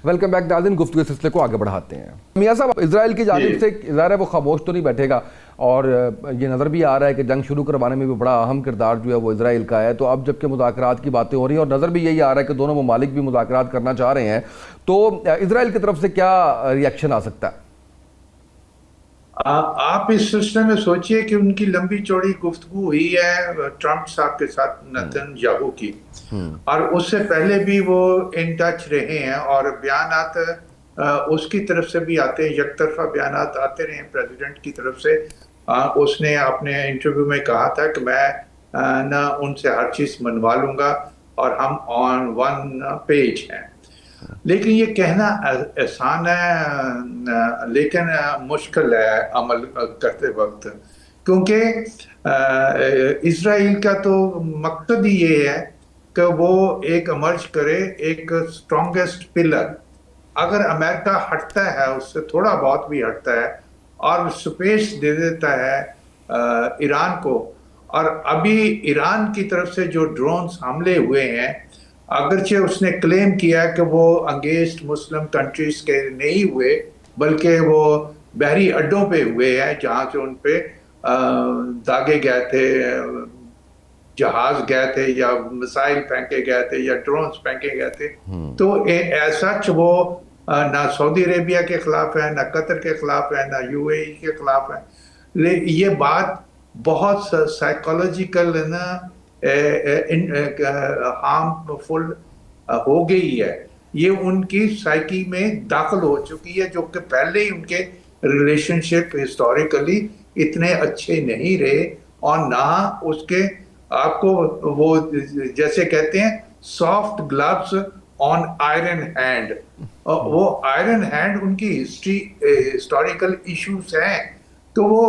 Welcome back ناظرین، گفتگو سلسلے کو آگے بڑھاتے ہیں۔ میاں صاحب، اسرائیل کی جانب سے ظاہر ہے وہ خاموش تو نہیں بیٹھے گا، اور یہ نظر بھی آ رہا ہے کہ جنگ شروع کروانے میں بھی بڑا اہم کردار جو ہے وہ اسرائیل کا ہے۔ تو اب جب کہ مذاکرات کی باتیں ہو رہی ہیں اور نظر بھی یہی آ رہا ہے کہ دونوں ممالک بھی مذاکرات کرنا چاہ رہے ہیں، تو اسرائیل کی طرف سے کیا ریئیکشن آ سکتا ہے؟ آپ اس سلسلے میں سوچئے کہ ان کی لمبی چوڑی گفتگو ہوئی ہے ٹرمپ صاحب کے ساتھ نتن یاہو کی، اور اس سے پہلے بھی وہ ان ٹچ رہے ہیں، اور بیانات اس کی طرف سے بھی آتے ہیں، یک طرفہ بیانات آتے رہے ہیں پریزیڈنٹ کی طرف سے۔ اس نے اپنے انٹرویو میں کہا تھا کہ میں ان سے ہر چیز منوا لوں گا اور ہم آن ون پیج ہیں۔ لیکن یہ کہنا آسان ہے لیکن مشکل ہے عمل کرتے وقت، کیونکہ اسرائیل کا تو مقصد ہی یہ ہے کہ وہ ایک امرج کرے، ایک اسٹرانگسٹ پلر۔ اگر امریکہ ہٹتا ہے، اس سے تھوڑا بہت بھی ہٹتا ہے اور سپیس دے دیتا ہے ایران کو، اور ابھی ایران کی طرف سے جو ڈرونز حملے ہوئے ہیں، اگرچہ اس نے کلیم کیا کہ وہ انگیسٹ مسلم کنٹریز کے نہیں ہوئے، بلکہ وہ بحری اڈوں پہ ہوئے ہیں جہاں سے ان پہ داغے گئے تھے، جہاز گئے تھے، یا مسائل پھینکے گئے تھے، یا ڈرونز پھینکے گئے تھے۔ تو ایسا وہ نہ سعودی عربیہ کے خلاف ہے، نہ قطر کے خلاف ہے، نہ یو اے ای کے خلاف ہے۔ یہ بات بہت سائیکولوجیکل ہارمفل ہو گئی ہے، یہ ان کی سائیکی میں داخل ہو چکی ہے، جو کہ پہلے ہی ان کے ریلیشن شپ ہسٹوریکلی اتنے اچھے نہیں رہے، اور نہ اس کے آپ کو وہ جیسے کہتے ہیں سافٹ گلوز آن آئرن ہینڈ، وہ آئرن ہینڈ ان کی ہسٹوریکل ایشوز ہیں۔ تو وہ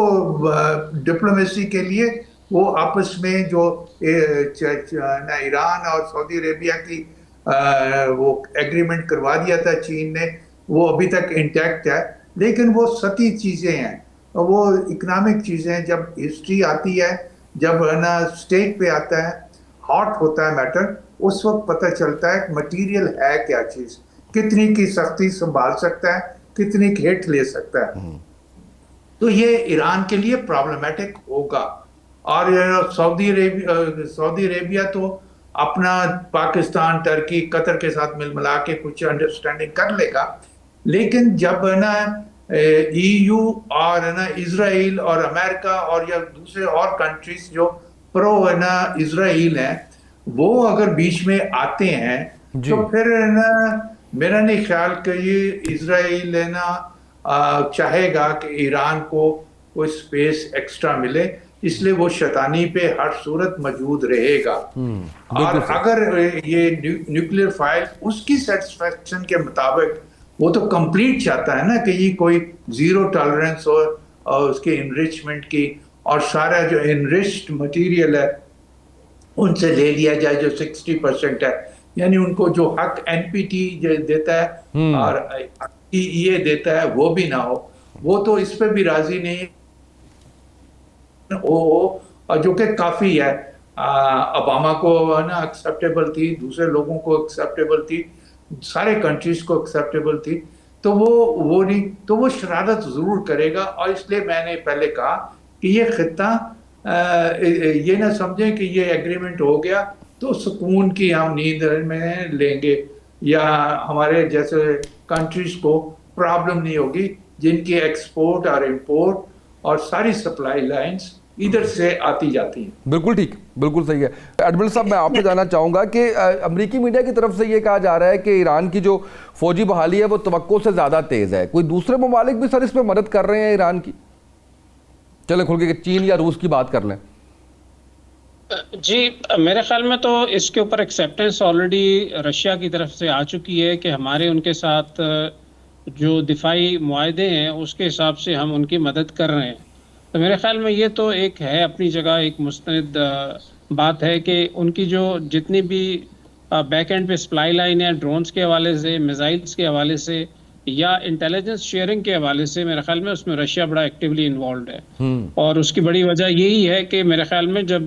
ڈپلومیسی کے لیے وہ آپس میں جو ایران اور سعودی عربیہ کی وہ ایگریمنٹ کروا دیا تھا چین نے، وہ ابھی تک انٹیکٹ ہے، لیکن وہ سطحی چیزیں ہیں، وہ اکنامک چیزیں ہیں۔ جب ہسٹری آتی ہے، جب اسٹیٹ پہ آتا ہے، ہاٹ ہوتا ہے میٹر، اس وقت پتہ چلتا ہے کہ مٹیریل ہے کیا چیز، کتنی کی سختی سنبھال سکتا ہے، کتنی کی ہٹ لے سکتا ہے۔ تو یہ ایران کے لیے پرابلمیٹک ہوگا، اور سعودی عربیہ تو اپنا پاکستان، ترکی، قطر کے ساتھ مل ملا کے کچھ انڈرسٹینڈنگ کر لے گا، لیکن جب ای یو اور اسرائیل اور امریکہ اور یا دوسرے اور کنٹریز جو پرو اسرائیل ہیں، وہ اگر بیچ میں آتے ہیں تو پھر میرا نہیں خیال کہ یہ اسرائیل چاہے گا کہ ایران کو کوئی سپیس ایکسٹرا ملے، اس لیے وہ شیطانی پہ ہر صورت موجود رہے گا۔ اور اگر یہ نیوکلیئر فائل اس کی سیٹسفیکشن کے مطابق، وہ تو کمپلیٹ چاہتا ہے نا کہ یہ کوئی زیرو ٹالرنس ہو، اور اس کے انریچمنٹ کی، اور سارا جو انریچڈ مٹیریل ہے ان سے لے لیا جائے جو 60% ہے، یعنی ان کو جو حق این پی ٹی دیتا ہے اور یہ دیتا ہے وہ بھی نہ ہو، وہ تو اس پہ بھی راضی نہیں ہو، جو کہ کافی ہے۔ اوباما کو ایکسیپٹیبل تھی، دوسرے لوگوں کو ایکسیپٹیبل تھی، سارے کنٹریز کو ایکسیپٹیبل تھی، تو وہ نہیں، تو وہ شرارت ضرور کرے گا۔ اور اس لیے میں نے پہلے کہا کہ یہ خطہ یہ نہ سمجھیں کہ یہ ایگریمنٹ ہو گیا تو سکون کی ہم نیند میں لیں گے، یا ہمارے جیسے کنٹریز کو پرابلم نہیں ہوگی جن کی ایکسپورٹ اور امپورٹ اور ساری سپلائی لائنز ادھر سے آتی جاتی ہیں۔ بالکل ٹھیک، بالکل صحیح ہے۔ ایڈمرل صاحب، میں آپ سے جاننا چاہوں گا کہ امریکی میڈیا کی طرف سے یہ کہا جا رہا ہے کہ ایران کی جو فوجی بحالی ہے وہ توقع سے زیادہ تیز ہے، کوئی دوسرے ممالک بھی سر اس پہ مدد کر رہے ہیں ایران کی؟ چلیں کھل کے چین یا روس کی بات کر لیں۔ جی، میرے خیال میں تو اس کے اوپر ایکسیپٹنس آلریڈی رشیا کی طرف سے آ چکی ہے کہ ہمارے ان کے ساتھ جو دفاعی معاہدے ہیں اس کے حساب سے ہم ان کی مدد کر رہے ہیں۔ تو میرے خیال میں یہ تو ایک ہے اپنی جگہ ایک مستند بات ہے کہ ان کی جو جتنی بھی بیک اینڈ پہ سپلائی لائن ہے، ڈرونز کے حوالے سے، میزائلز کے حوالے سے، یا انٹیلیجنس شیئرنگ کے حوالے سے، میرے خیال میں اس میں رشیا بڑا ایکٹیولی انوالوڈ ہے۔ اور اس کی بڑی وجہ یہی ہے کہ میرے خیال میں جب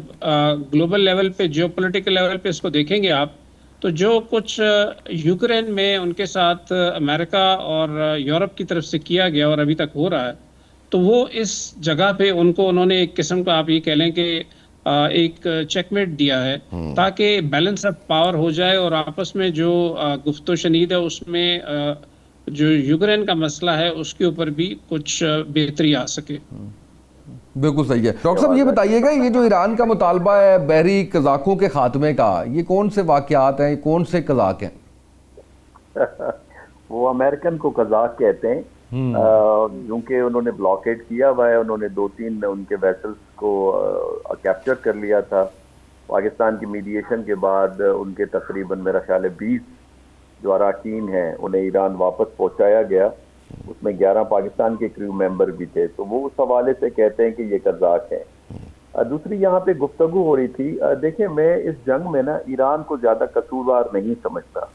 گلوبل لیول پہ، جیو پولیٹیکل لیول پہ اس کو دیکھیں گے آپ، تو جو کچھ یوکرین میں ان کے ساتھ امریکہ اور یورپ کی طرف سے کیا گیا اور ابھی تک ہو رہا ہے، تو وہ اس جگہ پہ انہوں نے ایک قسم کا آپ یہ کہہ لیں کہ ایک چیک میٹ دیا ہے تاکہ بیلنس آف پاور ہو جائے اور آپس میں جو گفت و شنید ہے اس میں جو یوکرین کا مسئلہ ہے اس کے اوپر بھی کچھ بہتری آ سکے۔ بالکل صحیح ہے۔ ڈاکٹر صاحب یہ بتائیے گا، یہ جو ایران کا مطالبہ ہے بحری قزاقوں کے خاتمے کا، یہ کون سے واقعات ہیں، کون سے قزاق ہیں؟ وہ امریکن کو قزاق کہتے ہیں، کیونکہ انہوں نے بلاکیڈ کیا ہوا ہے، انہوں نے 2-3 ان کے ویسلز کو کیپچر کر لیا تھا پاکستان کی میڈیشن کے بعد۔ ان کے تقریباً میرا خیال ہے 20 جو اراکین ہیں انہیں ایران واپس پہنچایا گیا، اس میں 11 پاکستان کے کریو ممبر بھی تھے، تو وہ اس حوالے سے کہتے ہیں کہ یہ قزاق ہیں۔ دوسری یہاں پہ گفتگو ہو رہی تھی، دیکھیں میں اس جنگ میں نا ایران کو زیادہ قصوروار نہیں سمجھتا۔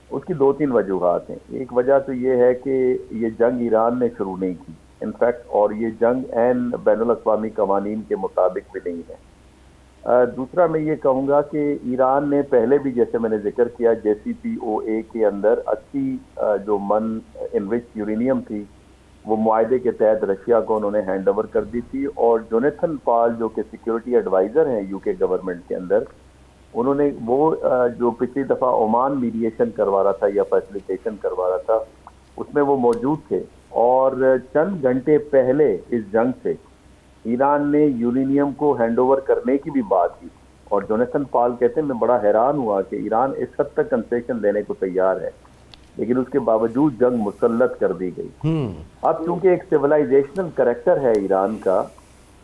اس کی 2-3 وجوہات ہیں۔ ایک وجہ تو یہ ہے کہ یہ جنگ ایران نے شروع نہیں کی انفیکٹ، اور یہ جنگ عین بین الاقوامی قوانین کے مطابق بھی نہیں ہے۔ دوسرا میں یہ کہوں گا کہ ایران نے پہلے بھی، جیسے میں نے ذکر کیا، JCPOA کے اندر 80 جو من انرچ یورینیم تھی وہ معاہدے کے تحت رشیا کو انہوں نے ہینڈ اوور کر دی تھی، اور جونیتھن پال جو کہ سیکیورٹی ایڈوائزر ہیں UK گورنمنٹ کے اندر، انہوں نے وہ جو پچھلی دفعہ عمان میڈیشن کروا رہا تھا یا فیسیلیٹیشن کروا رہا تھا اس میں وہ موجود تھے، اور چند گھنٹے پہلے اس جنگ سے ایران نے یورینیم کو ہینڈ اوور کرنے کی بھی بات کی، اور جونیتھن پال کہتے ہیں میں بڑا حیران ہوا کہ ایران اس حد تک کنسیشن دینے کو تیار ہے، لیکن اس کے باوجود جنگ مسلط کر دی گئی۔ اب چونکہ ایک سیولائزیشنل کریکٹر ہے ایران کا،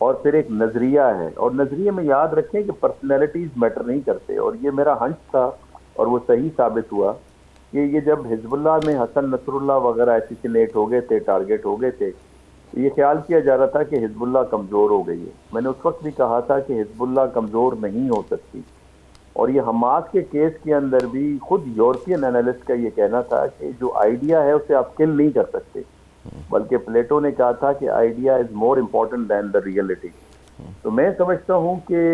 اور پھر ایک نظریہ ہے، اور نظریے میں یاد رکھیں کہ پرسنالٹیز میٹر نہیں کرتے، اور یہ میرا ہنچ تھا اور وہ صحیح ثابت ہوا کہ یہ جب حزب اللہ میں حسن نصر اللہ وغیرہ ایسیسینیٹ ہو گئے تھے، ٹارگیٹ ہو گئے تھے، یہ خیال کیا جا رہا تھا کہ حزب اللہ کمزور ہو گئی ہے۔ میں نے اس وقت بھی کہا تھا کہ حزب اللہ کمزور نہیں ہو سکتی، اور یہ حماس کے کیس کے اندر بھی خود یورپین انالسٹ کا یہ کہنا تھا کہ جو آئیڈیا ہے اسے آپ کل نہیں کر سکتے، بلکہ پلیٹو نے کہا تھا کہ idea is more important than the reality. تو میں سمجھتا ہوں کہ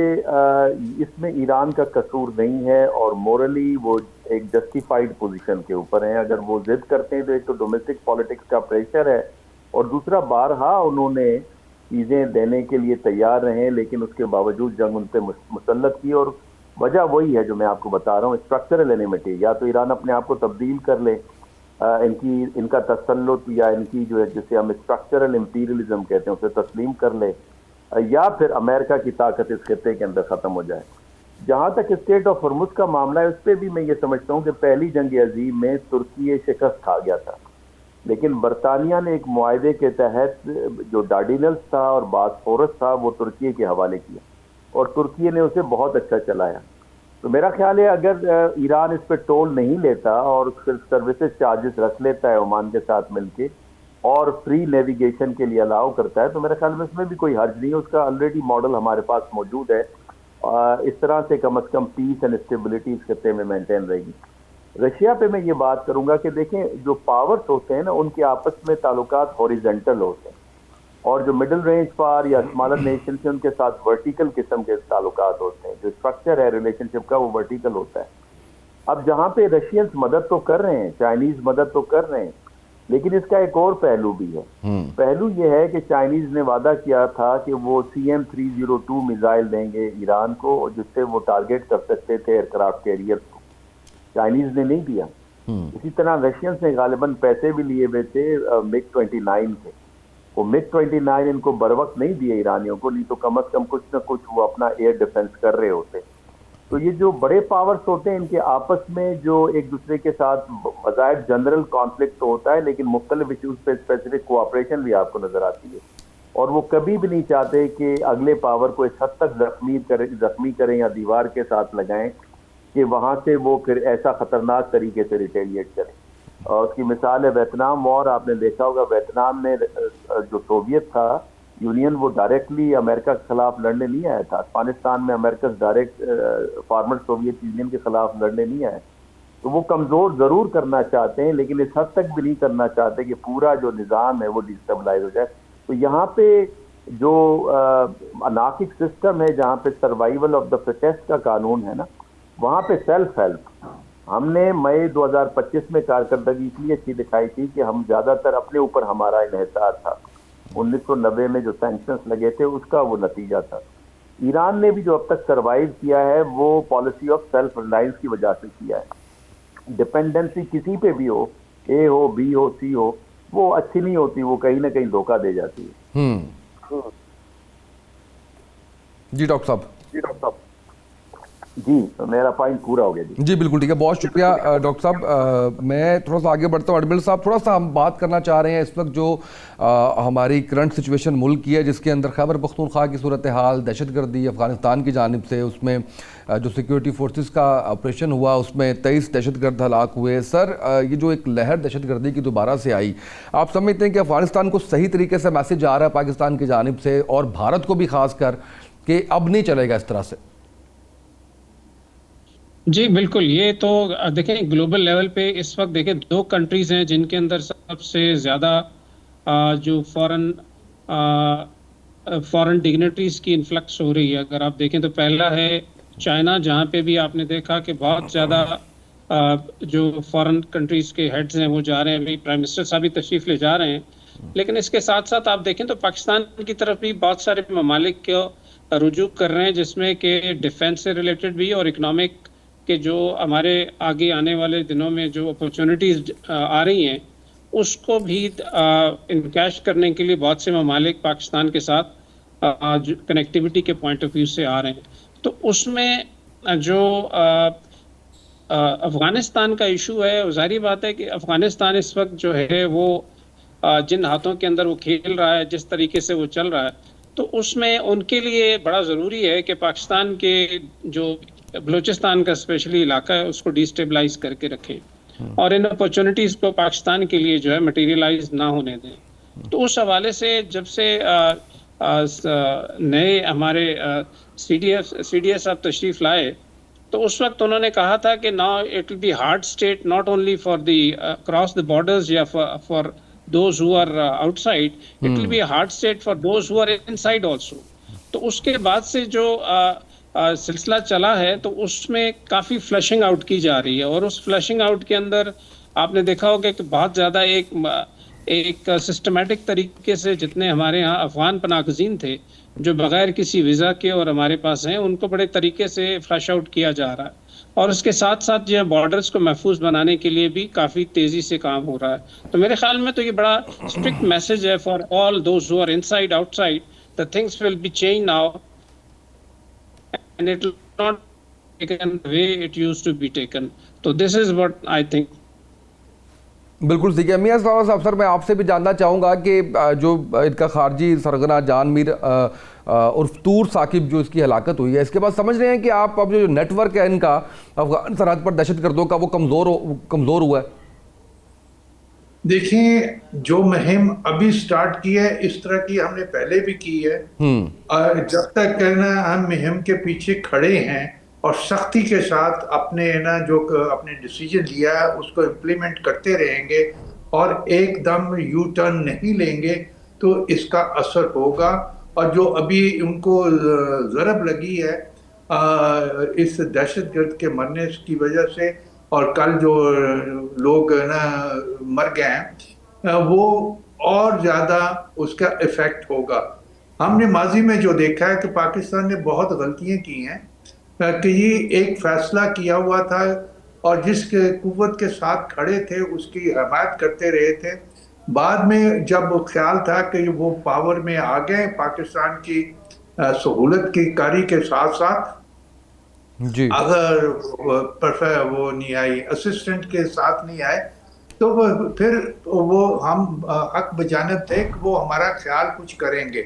اس میں ایران کا قصور نہیں ہے، اور مورلی وہ ایک جسٹیفائڈ پوزیشن کے اوپر ہیں۔ اگر وہ ضد کرتے ہیں تو ایک تو ڈومیسٹک پالیٹکس کا پریشر ہے، اور دوسرا بارہا انہوں نے چیزیں دینے کے لیے تیار رہے، لیکن اس کے باوجود جنگ ان پہ مسلط کی، اور وجہ وہی ہے جو میں آپ کو بتا رہا ہوں، اسٹرکچرل انیمیٹی۔ یا تو ایران اپنے آپ کو تبدیل کر لے، ان کا تسلط یا ان کی جو ہے جسے ہم اسٹرکچرل امپیریلزم کہتے ہیں اسے تسلیم کر لے، یا پھر امریکہ کی طاقت اس خطے کے اندر ختم ہو جائے۔ جہاں تک اسٹریٹ آف ہرمز کا معاملہ ہے، اس پہ بھی میں یہ سمجھتا ہوں کہ پہلی جنگ عظیم میں ترکی شکست کھا گیا تھا، لیکن برطانیہ نے ایک معاہدے کے تحت جو ڈارڈینلز تھا اور باسفورس تھا وہ ترکی کے حوالے کیا، اور ترکی نے اسے بہت اچھا چلایا۔ تو میرا خیال ہے اگر ایران اس پہ ٹول نہیں لیتا اور صرف سروسز چارجز رکھ لیتا ہے عمان کے ساتھ مل کے، اور فری نیویگیشن کے لیے الاؤ کرتا ہے، تو میرے خیال میں اس میں بھی کوئی حرج نہیں ہے، اس کا آلریڈی ماڈل ہمارے پاس موجود ہے۔ اس طرح سے کم از کم پیس اینڈ اسٹیبلٹی اس خطے میں مینٹین رہے گی۔ رشیا پہ میں یہ بات کروں گا کہ دیکھیں جو پاورز ہوتے ہیں نا ان کے آپس میں تعلقات ہاریزنٹل ہوتے ہیں، اور جو مڈل رینج پار یا اسمالر نیشن سے ان کے ساتھ ورٹیکل قسم کے تعلقات ہوتے ہیں۔ جو اسٹرکچر ہے ریلیشن شپ کا وہ ورٹیکل ہوتا ہے۔ اب جہاں پہ رشینز مدد تو کر رہے ہیں، چائنیز مدد تو کر رہے ہیں، لیکن اس کا ایک اور پہلو بھی ہے۔ پہلو یہ ہے کہ چائنیز نے وعدہ کیا تھا کہ وہ CM-302 میزائل دیں گے ایران کو، جس سے وہ ٹارگیٹ کر سکتے تھے ایئر کرافٹ کیریئر کو۔ چائنیز نے نہیں دیا۔ اسی طرح رشینز نے غالباً پیسے بھی لیے ہوئے تھے MiG-29 کے، وہ MiG-29 ان کو بروقت نہیں دیے ایرانیوں کو، نہیں تو کم از کم کچھ نہ کچھ وہ اپنا ایئر ڈیفنس کر رہے ہوتے۔ تو یہ جو بڑے پاورز ہوتے ہیں ان کے آپس میں جو ایک دوسرے کے ساتھ بظاہر جنرل کانفلکٹ تو ہوتا ہے، لیکن مختلف ایشوز پہ اسپیسیفک کوآپریشن بھی آپ کو نظر آتی ہے، اور وہ کبھی بھی نہیں چاہتے کہ اگلے پاور کو اس حد تک زخمی کریں یا دیوار کے ساتھ لگائیں کہ وہاں سے وہ پھر ایسا خطرناک طریقے سے ریٹیلیٹ کریں۔ اور اس کی مثال ہے ویتنام وار۔ آپ نے دیکھا ہوگا ویتنام میں جو سوویت تھا یونین، وہ ڈائریکٹلی امریکہ کے خلاف لڑنے نہیں آیا تھا۔ افغانستان میں امریکہ ڈائریکٹ فارمر سوویت یونین کے خلاف لڑنے نہیں آئے۔ تو وہ کمزور ضرور کرنا چاہتے ہیں، لیکن اس حد تک بھی نہیں کرنا چاہتے کہ پورا جو نظام ہے وہ ڈیسٹیبلائز ہو جائے۔ تو یہاں پہ جو انارکک سسٹم ہے، جہاں پہ سروائیول آف دا فٹیسٹ کا قانون ہے نا، وہاں پہ سیلف ہیلپ ہم نے مئی 2025 میں کارکردگی اس لیے اچھی دکھائی تھی کہ ہم زیادہ تر اپنے اوپر ہمارا انحصار تھا. 1990 میں جو سینکشنز لگے تھے اس کا وہ نتیجہ تھا. ایران نے بھی جو اب تک سروائیو کیا ہے وہ پالیسی آف سیلف ریلائنس کی وجہ سے کیا ہے. ڈپینڈنسی کسی پہ بھی ہو, اے ہو, بی ہو, سی ہو, وہ اچھی نہیں ہوتی, وہ کہیں نہ کہیں دھوکہ دے جاتی ہے. جی ڈاکٹر صاحب. جی میرا پوائنٹ پورا ہو گیا. جی بالکل ٹھیک ہے, بہت شکریہ ڈاکٹر صاحب. میں تھوڑا سا آگے بڑھتا ہوں. ایڈمرل صاحب, تھوڑا سا ہم بات کرنا چاہ رہے ہیں اس وقت جو ہماری کرنٹ سچویشن ملک کی ہے, جس کے اندر خیبر پختونخوا کی صورتحال, دہشت گردی افغانستان کی جانب سے, اس میں جو سیکیورٹی فورسز کا آپریشن ہوا اس میں 23 دہشت گرد ہلاک ہوئے. سر, یہ جو ایک لہر دہشت گردی کی دوبارہ سے آئی, آپ سمجھتے ہیں کہ افغانستان کو صحیح طریقے سے میسج آ رہا ہے پاکستان کی جانب سے, اور بھارت کو بھی خاص کر, کہ اب نہیں چلے گا اس طرح سے؟ جی بالکل. یہ تو دیکھیں گلوبل لیول پہ اس وقت دیکھیں 2 کنٹریز ہیں جن کے اندر سب سے زیادہ جو فورن ڈگنیٹریز کی انفلکس ہو رہی ہے. اگر آپ دیکھیں تو پہلا ہے چائنا, جہاں پہ بھی آپ نے دیکھا کہ بہت زیادہ جو فورن کنٹریز کے ہیڈز ہیں وہ جا رہے ہیں. ابھی پرائم منسٹر صاحب بھی تشریف لے جا رہے ہیں. لیکن اس کے ساتھ ساتھ آپ دیکھیں تو پاکستان کی طرف بھی بہت سارے ممالک کو رجوع کر رہے ہیں, جس میں کہ ڈیفینس سے ریلیٹڈ بھی اور اکنامک کہ جو ہمارے آگے آنے والے دنوں میں جو اپرچونٹیز آ رہی ہیں اس کو بھی انکیش کرنے کے لیے بہت سے ممالک پاکستان کے ساتھ کنیکٹیوٹی کے پوائنٹ آف ویو سے آ رہے ہیں. تو اس میں جو افغانستان کا ایشو ہے, ظاہری بات ہے کہ افغانستان اس وقت جو ہے وہ جن ہاتھوں کے اندر وہ کھیل رہا ہے, جس طریقے سے وہ چل رہا ہے, تو اس میں ان کے لیے بڑا ضروری ہے کہ پاکستان کے جو بلوچستان کا اسپیشلی علاقہ ہے اس کو ڈی اسٹیبلائز کر کے رکھیں اور ان اپرچونٹیز کو پاکستان کے لیے جو ہے مٹیریلائز نہ ہونے دیں. تو اس حوالے سے جب سے نئے ہمارے سی ڈی ایس صاحب تشریف لائے تو اس وقت انہوں نے کہا تھا کہ نا it will be hard state not only for the across the borders یا for those who are outside, it will be hard state for those who are inside also. تو اس کے بعد سے جو سلسلہ چلا ہے تو اس میں کافی فلشنگ آؤٹ کی جا رہی ہے, اور اس فلشنگ آؤٹ کے اندر آپ نے دیکھا ہوگا کہ بہت زیادہ ایک سسٹمیٹک طریقے سے جتنے ہمارے ہاں افغان پناہ گزین تھے جو بغیر کسی ویزا کے اور ہمارے پاس ہیں, ان کو بڑے طریقے سے فلش آؤٹ کیا جا رہا ہے. اور اس کے ساتھ ساتھ جو ہے بارڈرز کو محفوظ بنانے کے لیے بھی کافی تیزی سے کام ہو رہا ہے. تو میرے خیال میں تو یہ بڑا اسٹرکٹ میسج ہے for all those who are inside outside, the things will be change now and it will not be taken the way it used to be taken. So this is what I think. بالکل ٹھیک ہے. میاں صاحب, سر میں آپ سے بھی جاننا چاہوں گا کہ جو ان کا خارجی سرغنہ جان میر عرف طور ثاقب جو اس کی ہلاکت ہوئی ہے, اس کے بعد سمجھ رہے ہیں کہ آپ اب جو نیٹ ورک ہے ان کا افغان سرحد پر دہشت گردوں کا وہ کمزور ہوا ہے؟ دیکھیں جو مہم ابھی سٹارٹ کی ہے اس طرح کی ہم نے پہلے بھی کی ہے, جب تک کہنا ہم مہم کے پیچھے کھڑے ہیں اور سختی کے ساتھ اپنے جو اپنے ڈیسیجن لیا ہے اس کو امپلیمنٹ کرتے رہیں گے اور ایک دم یو ٹرن نہیں لیں گے تو اس کا اثر ہوگا. اور جو ابھی ان کو ضرب لگی ہے اس دہشت گرد کے مرنے کی وجہ سے, اور کل جو لوگ مر گئے ہیں, وہ اور زیادہ اس کا ایفیکٹ ہوگا. ہم نے ماضی میں جو دیکھا ہے کہ پاکستان نے بہت غلطیاں کی ہیں کہ یہ ایک فیصلہ کیا ہوا تھا اور جس کے قوت کے ساتھ کھڑے تھے اس کی حمایت کرتے رہے تھے. بعد میں جب خیال تھا کہ وہ پاور میں آ گئے پاکستان کی سہولت کی کاری کے ساتھ ساتھ, جی اگر وہ نہیں آئی, اسسٹنٹ کے ساتھ نہیں آئے, تو پھر وہ ہم حق بجانب تھے کہ وہ ہمارا خیال کچھ کریں گے.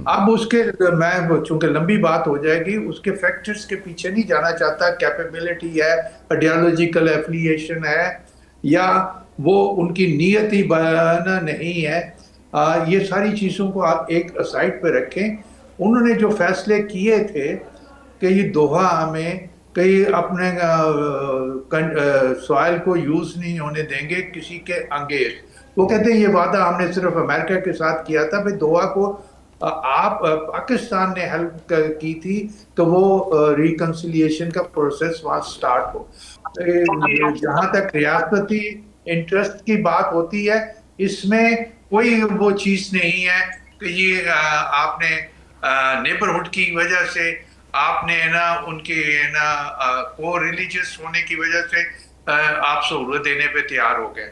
اب اس کے میں چونکہ لمبی بات ہو جائے گی, اس کے فیکٹرز کے پیچھے نہیں جانا چاہتا. کیپیبلٹی ہے, آئیڈیالوجیکل ایفیلیشن ہے, یا وہ ان کی نیت ہی بیانہ نہیں ہے, یہ ساری چیزوں کو آپ ایک سائڈ پہ رکھیں. انہوں نے جو فیصلے کیے تھے کہ یہ دوحہ میں کئی اپنے سوائل کو یوز نہیں ہونے دیں گے کسی کے انگیز, وہ کہتے ہیں یہ وعدہ ہم نے صرف امریکہ کے ساتھ کیا تھا, بھئی دوحہ کو آپ پاکستان نے ہیلپ کی تھی تو وہ ریکنسیلیشن کا پروسیس وہاں سٹارٹ ہو. جہاں تک ریاستی انٹرسٹ کی بات ہوتی ہے اس میں کوئی وہ چیز نہیں ہے کہ یہ آپ نے نیبرہڈ کی وجہ سے آپ نے نا ان کے نا کو ریلیجیس ہونے کی وجہ سے آپ سہولت دینے پہ تیار ہو گئے.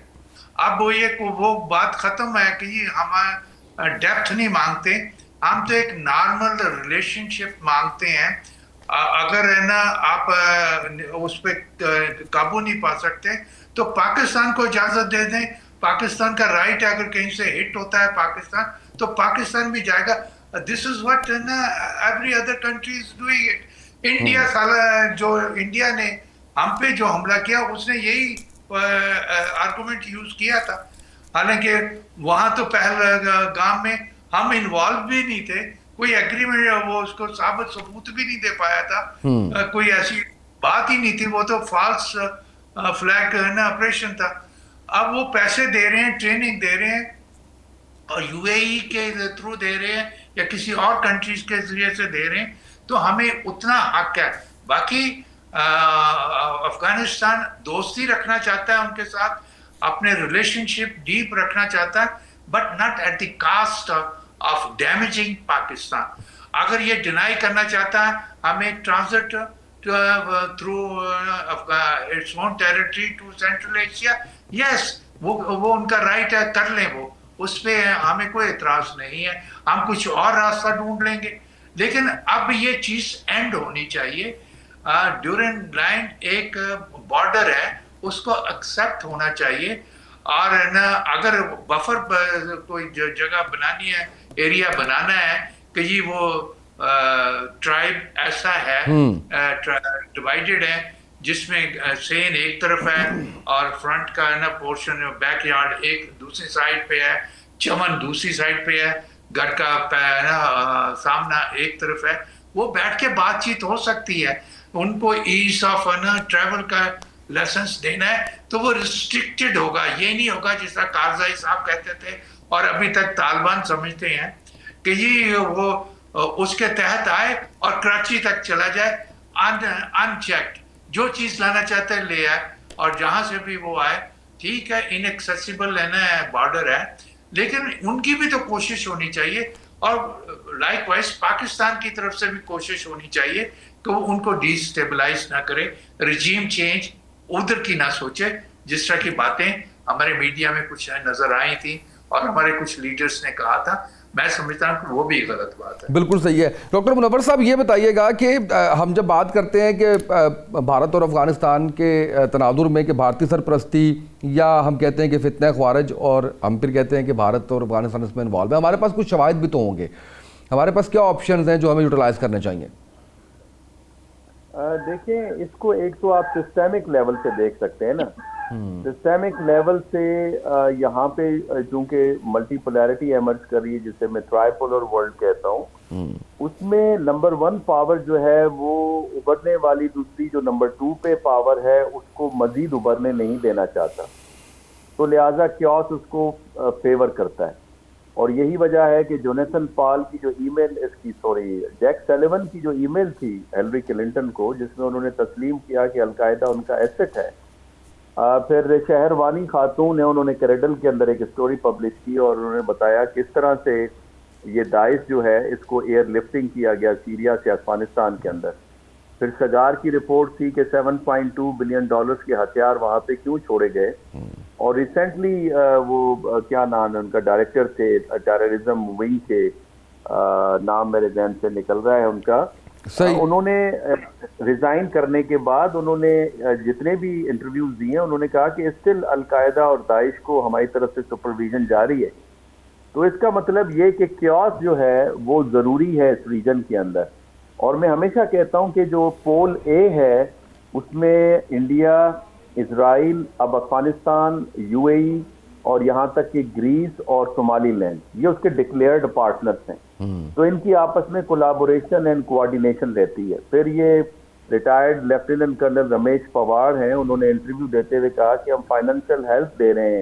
اب وہ بات ختم ہے کہ یہ ہم ڈیپتھ نہیں مانگتے, ہم تو ایک نارمل ریلیشن شپ مانگتے ہیں. اگر ہے نا آپ اس پہ قابو نہیں پا سکتے تو پاکستان کو اجازت دے دیں. پاکستان کا رائٹ ہے اگر کہیں سے ہٹ ہوتا ہے پاکستان تو پاکستان بھی جائے گا. This is what every other country is doing it. India سالہ جو انڈیا نے ہم پہ جو حملہ کیا اس نے یہی آرگومنٹ یوز کیا تھا, حالانکہ وہاں تو پہلگام میں ہم انوالو بھی نہیں تھے, کوئی ایگریمنٹ وہ اس کو ثابت ثبوت بھی نہیں دے پایا تھا, کوئی ایسی بات ہی نہیں تھی, وہ تو فالس فلیگ نا آپریشن تھا. اب وہ پیسے دے رہے ہیں, ٹریننگ دے رہے ہیں اور یو اے ای کے تھرو دے رہے ہیں یا کسی اور کنٹریز کے ذریعے سے دے رہے ہیں تو ہمیں اتنا حق ہے. باقی افغانستان دوستی رکھنا چاہتا ہے ان کے ساتھ, اپنے ریلیشن شپ ڈیپ رکھنا چاہتا ہے, but not at the cost of damaging Pakistan. اگر یہ ڈینائی کرنا چاہتا ہے ہمیں transit through its own territory to Central Asia, yes وہ ان کا رائٹ ہے, کر لیں, وہ اس پہ ہمیں کوئی اعتراض نہیں ہے, ہم کچھ اور راستہ ڈھونڈ لیں گے. لیکن اب یہ چیز اینڈ ہونی چاہیے. ڈیورنٹ لائن ایک بارڈر ہے, اس کو ایکسیپٹ ہونا چاہیے, اور اگر بفر کوئی جگہ بنانی ہے, ایریا بنانا ہے کہ یہ وہ ٹرائب ایسا ہے ڈیوائیڈڈ ہے جس میں سین ایک طرف ہے اور فرنٹ کا نا پورشن بیک یارڈ ایک دوسری سائڈ پہ ہے, چمن دوسری سائڈ پہ ہے, گھر کا سامنا ایک طرف ہے, وہ بیٹھ کے بات چیت ہو سکتی ہے. ان کو ایز آف ٹریول کا لائسنس دینا ہے تو وہ ریسٹرکٹڈ ہوگا, یہ نہیں ہوگا جس طرح کارزائی صاحب کہتے تھے اور ابھی تک طالبان سمجھتے ہیں کہ یہ وہ اس کے تحت آئے اور کراچی تک چلا جائے ان چیکڈ, جو چیز لانا چاہتا ہے لے آئے, اور جہاں سے بھی وہ آئے ٹھیک ہے, ان ایکسیسیبل ہے نا بارڈر ہے, لیکن ان کی بھی تو کوشش ہونی چاہیے, اور لائک وائز پاکستان کی طرف سے بھی کوشش ہونی چاہیے کہ وہ ان کو ڈی اسٹیبلائز نہ کرے, رجیم چینج ادھر کی نہ سوچے. جس طرح کی باتیں ہمارے میڈیا میں کچھ نظر آئی تھیں اور ہمارے کچھ لیڈرز نے کہا تھا, میں سمجھتا ہوں کہ وہ بھی غلط بات ہے. بالکل صحیح ہے. ڈاکٹر منور صاحب یہ بتائیے گا کہ ہم جب بات کرتے ہیں کہ بھارت اور افغانستان کے تناظر میں کہ بھارتی سرپرستی یا ہم کہتے ہیں کہ فتنہ خوارج, اور ہم پھر کہتے ہیں کہ بھارت اور افغانستان اس میں انوالو ہے, ہمارے پاس کچھ شواہد بھی تو ہوں گے, ہمارے پاس کیا آپشنز ہیں جو ہمیں یوٹیلائز کرنے چاہیے؟ دیکھیں اس کو ایک تو آپ سسٹمک لیول سے دیکھ سکتے ہیں نا, سسٹمک لیول سے یہاں پہ چونکہ ملٹی پولیرٹی ایمرج کر رہی ہے جسے میں ٹرائی پولر ورلڈ کہتا ہوں, اس میں نمبر 1 پاور جو ہے وہ ابھرنے والی دوسری جو نمبر 2 پہ پاور ہے اس کو مزید ابھرنے نہیں دینا چاہتا, تو لہٰذا کیوس اس کو فیور کرتا ہے. اور یہی وجہ ہے کہ جونیتھن پال کی جو ای میل جیک سلیون کی جو ای میل تھی ہیلری کلنٹن کو, جس میں انہوں نے تسلیم کیا کہ القاعدہ ان کا ایسٹ ہے. پھر شہروانی خاتون نے انہوں نے کریڈل کے اندر ایک اسٹوری پبلش کی اور انہوں نے بتایا کس طرح سے یہ داعش جو ہے اس کو ایئر لفٹنگ کیا گیا سیریا سے افغانستان کے اندر. پھر شجار کی رپورٹ تھی کہ $7.2 بلین کے ہتھیار وہاں پہ کیوں چھوڑے گئے, اور ریسنٹلی وہ کیا نام ہے ان کا ڈائریکٹر تھے ٹیررزم ونگ کے, نام میرے ذہن سے نکل رہا ہے ان کا, انہوں نے ریزائن کرنے کے بعد انہوں نے جتنے بھی انٹرویوز دیے انہوں نے کہا کہ اسٹل القاعدہ اور داعش کو ہماری طرف سے سپرویژن جاری ہے. تو اس کا مطلب یہ کہ کیوس جو ہے وہ ضروری ہے اس ریجن کے اندر. اور میں ہمیشہ کہتا ہوں کہ جو پول اے ہے اس میں انڈیا, اسرائیل, اب افغانستان, یو اے ای اور یہاں تک کہ گریس اور صومالی لینڈ, یہ اس کے ڈکلیئرڈ پارٹنرز ہیں. تو ان کی آپس میں کولابوریشن اینڈ کوآرڈینیشن رہتی ہے. پھر یہ retired lieutenant colonel Ramesh Pawar ہیں, انہوں نے انٹرویو دیتے ہوئے کہا کہ ہم فائنینشیل ہیلپ دے رہے ہیں